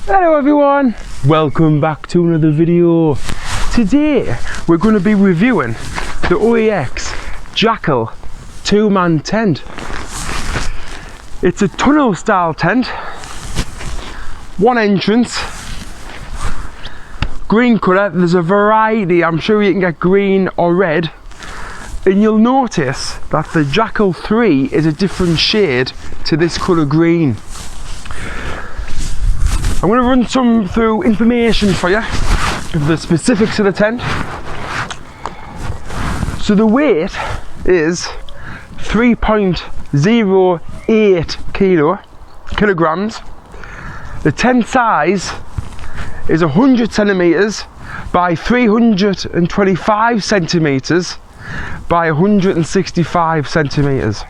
Hello everyone, welcome back to another video. Today we're going to be reviewing the OEX Jackal 2-man tent. It's a tunnel style tent, one entrance, green colour. There's a variety, I'm sure you can get green or red, and you'll notice that the Jackal 3 is a different shade to this colour green. I'm going to run through information for you of the specifics of the tent. So the weight is 3.08 kilograms. The tent size is 100 centimeters by 325 centimeters by 165 centimeters.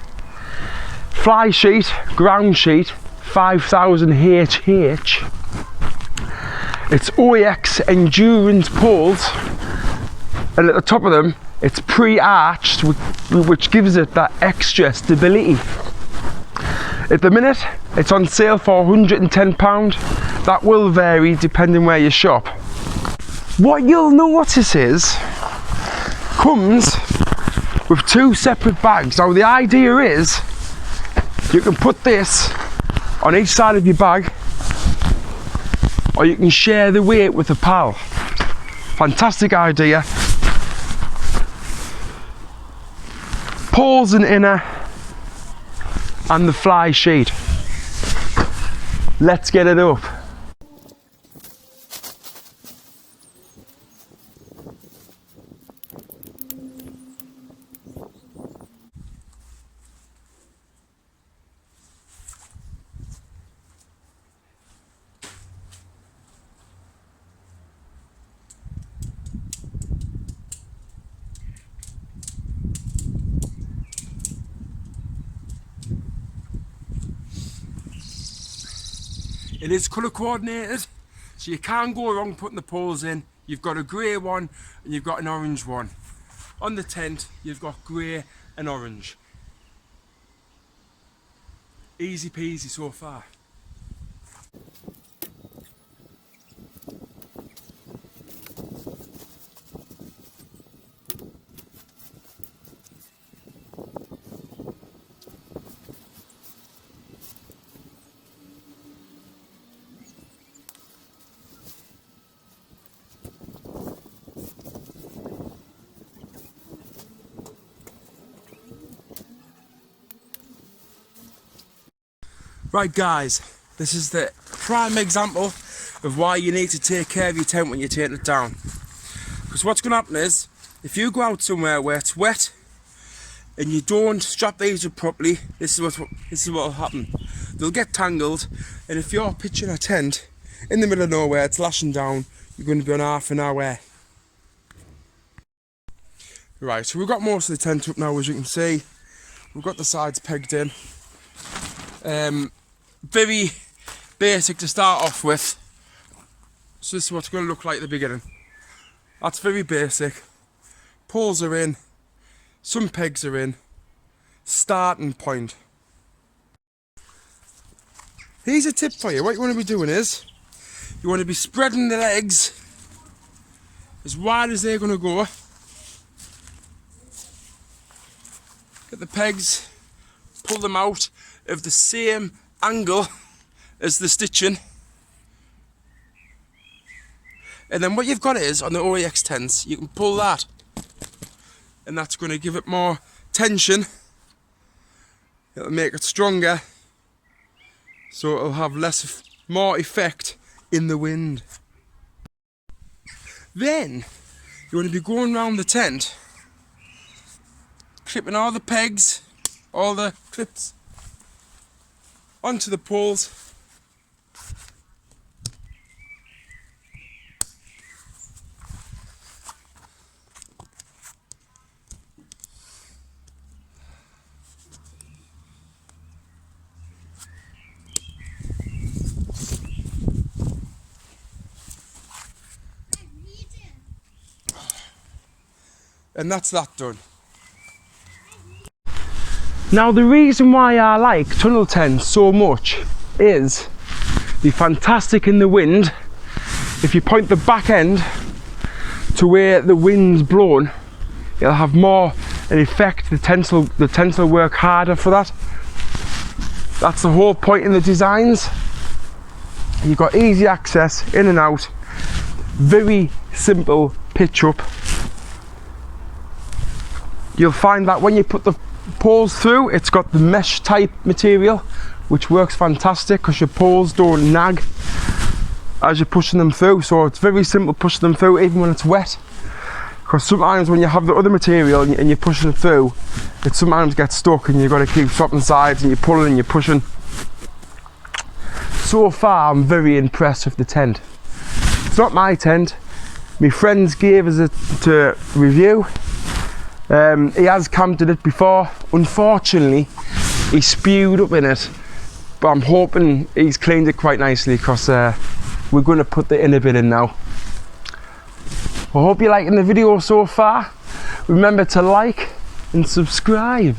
Fly sheet, ground sheet, 5000 HH. It's OEX endurance poles, and at the top of them it's pre-arched, which gives it that extra stability. At the minute it's on sale for £110. That will vary depending where you shop. What you'll notice is comes with two separate bags. Now the idea is you can put this on each side of your bag, or you can share the weight with a pal. Fantastic idea. Poles and inner, and the fly sheet. Let's get it up. It is colour coordinated, so you can't go wrong putting the poles in. You've got a grey one and you've got an orange one. On the tent, you've got grey and orange. Easy peasy so far. Right guys, this is the prime example of why you need to take care of your tent when you're taking it down. Because what's going to happen is, if you go out somewhere where it's wet and you don't strap these up properly, this is what will happen. They'll get tangled, and if you're pitching a tent in the middle of nowhere, it's lashing down, you're going to be on half an hour. Right, so we've got most of the tent up now, as you can see. We've got the sides pegged in. Very basic to start off with. So this is what it's going to look like at the beginning. That's very basic. Poles are in, some pegs are in. Starting point. Here's a tip for you. What you want to be doing is, you want to be spreading the legs as wide as they're going to go. Get the pegs, pull them out of the same angle as the stitching, and then what you've got is, on the OEX tents, you can pull that, and that's going to give it more tension. It'll make it stronger, so it'll have more effect in the wind. Then you want to be going around the tent, clipping all the pegs, all the clips onto the poles. And that's that done. Now the reason why I like tunnel tents so much is They're fantastic in the wind. If you point the back end to where the wind's blowing, it'll have more an effect. The tents will work harder for that. That's the whole point in the designs. You've got easy access in and out, very simple pitch up. You'll find that when you put the poles through, it's got the mesh type material, which works fantastic because your poles don't nag as you're pushing them through. So it's very simple pushing them through even when it's wet, because sometimes when you have the other material and you're pushing it through, it sometimes gets stuck and you've got to keep swapping sides and you're pulling and you're pushing. So far I'm very impressed with the tent. It's not my tent, my friends gave us it to review. He has camped in it before. Unfortunately he spewed up in it, but I'm hoping he's cleaned it quite nicely, because we're going to put the inner bit in now. I hope you're liking the video so far. Remember to like and subscribe.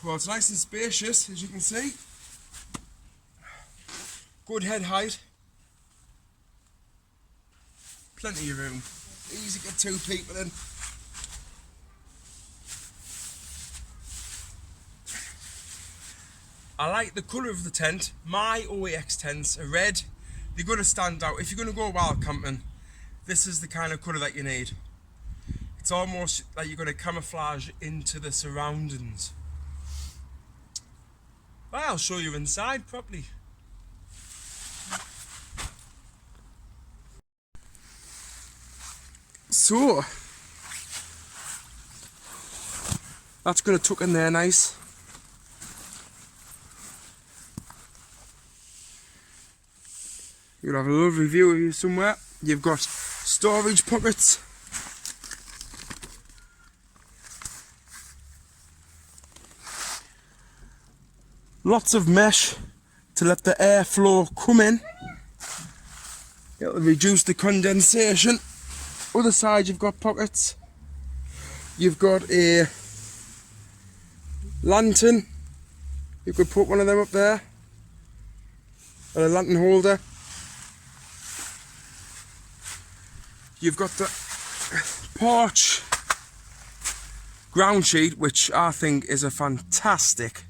Well, it's nice and spacious, as you can see. Good head height. Plenty of room. Easy to get 2 people in. I like the colour of the tent. My OEX tents are red. They're going to stand out. If you're going to go wild camping, this is the kind of colour that you need. It's almost like you're going to camouflage into the surroundings. Well, I'll show you inside properly. So, that's going to tuck in there nice. You'll have a lovely view of you somewhere. You've got storage pockets. Lots of mesh to let the airflow come in. It'll reduce the condensation. Other side you've got pockets. You've got a lantern. You could put one of them up there. Or a lantern holder. You've got the porch ground sheet, which I think is a fantastic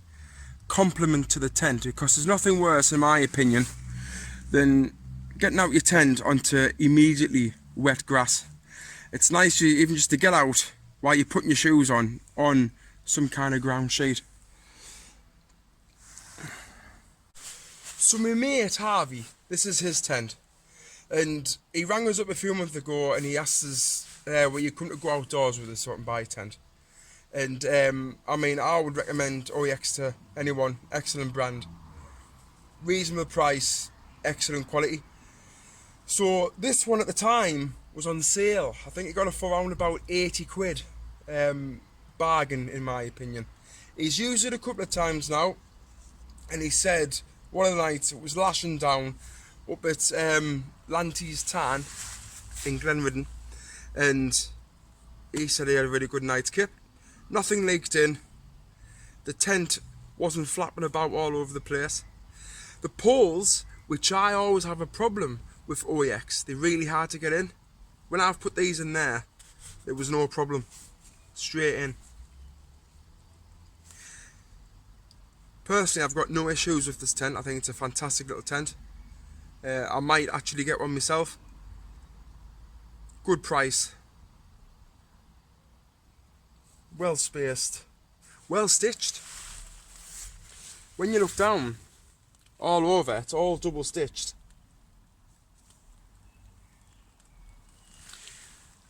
complement to the tent, because there's nothing worse, in my opinion, than getting out your tent onto immediately wet grass. It's nice even just to get out while you're putting your shoes on some kind of ground sheet. So my mate Harvey, this is his tent, and he rang us up a few months ago and he asked us were you come to go outdoors with us so I can buy a tent. And I mean, I would recommend OEX to anyone. Excellent brand, reasonable price, excellent quality. So this one at the time was on sale. I think it got it for around about 80 quid. Bargain in my opinion. He's used it a couple of times now, and he said one of the nights it was lashing down up at Lanty's Tarn in Glenridden, and he said he had a really good night's kip. Nothing leaked in. The tent wasn't flapping about all over the place. The poles, which I always have a problem with OEX, they're really hard to get in. When I've put these in there was no problem. Straight in. Personally, I've got no issues with this tent. I think it's a fantastic little tent. I might actually get one myself. Good price. well spaced, well stitched. When you look down, all over, it's all double stitched.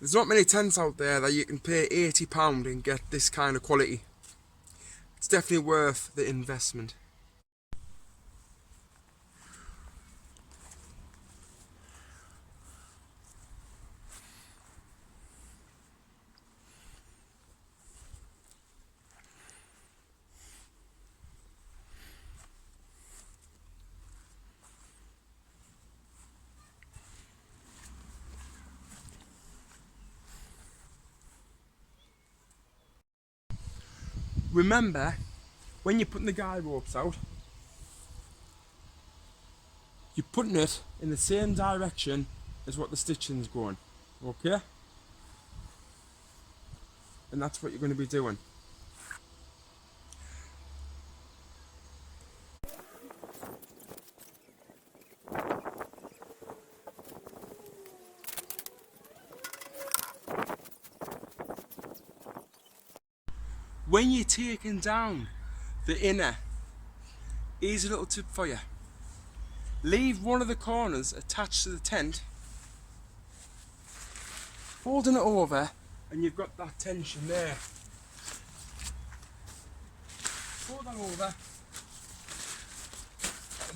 There's not many tents out there that you can pay £80 and get this kind of quality. It's definitely worth the investment. Remember, when you're putting the guide ropes out, you're putting it in the same direction as what the stitching's going, okay? And that's what you're going to be doing. When you're taking down the inner, here's a little tip for you. Leave one of the corners attached to the tent, folding it over, and you've got that tension there. Fold that over,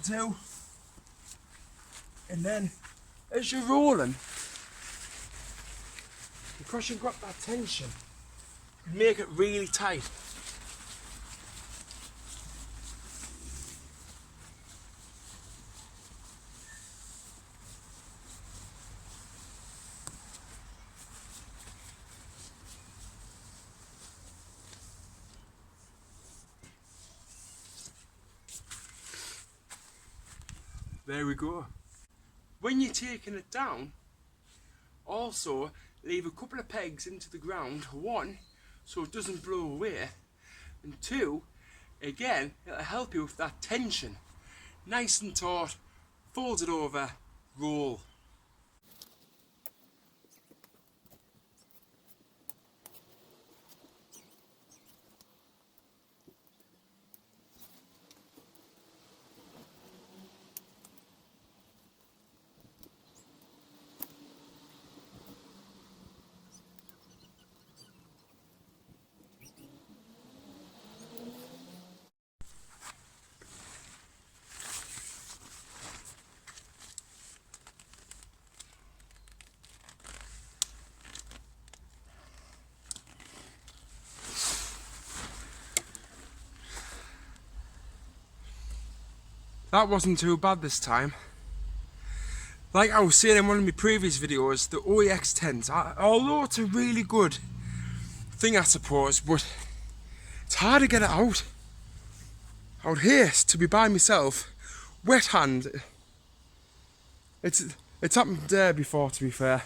two, and then as you're rolling, because you've got that tension, make it really tight. There we go. When you're taking it down, also leave a couple of pegs into the ground. One, so it doesn't blow away, and two, again, it'll help you with that tension. Nice and taut, fold it over, roll. That wasn't too bad this time. Like I was saying in one of my previous videos, the OEX tents, although it's a really good thing I suppose, but it's hard to get it out. I would hate to be by myself, wet hand. It's happened there before, to be fair.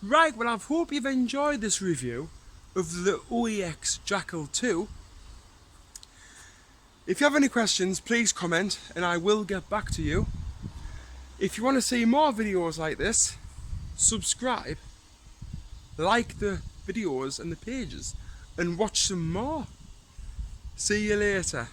Right, well I hope you've enjoyed this review of the OEX Jackal 2. If you have any questions, please comment and I will get back to you. If you want to see more videos like this, subscribe, like the videos and the pages, and watch some more. See you later.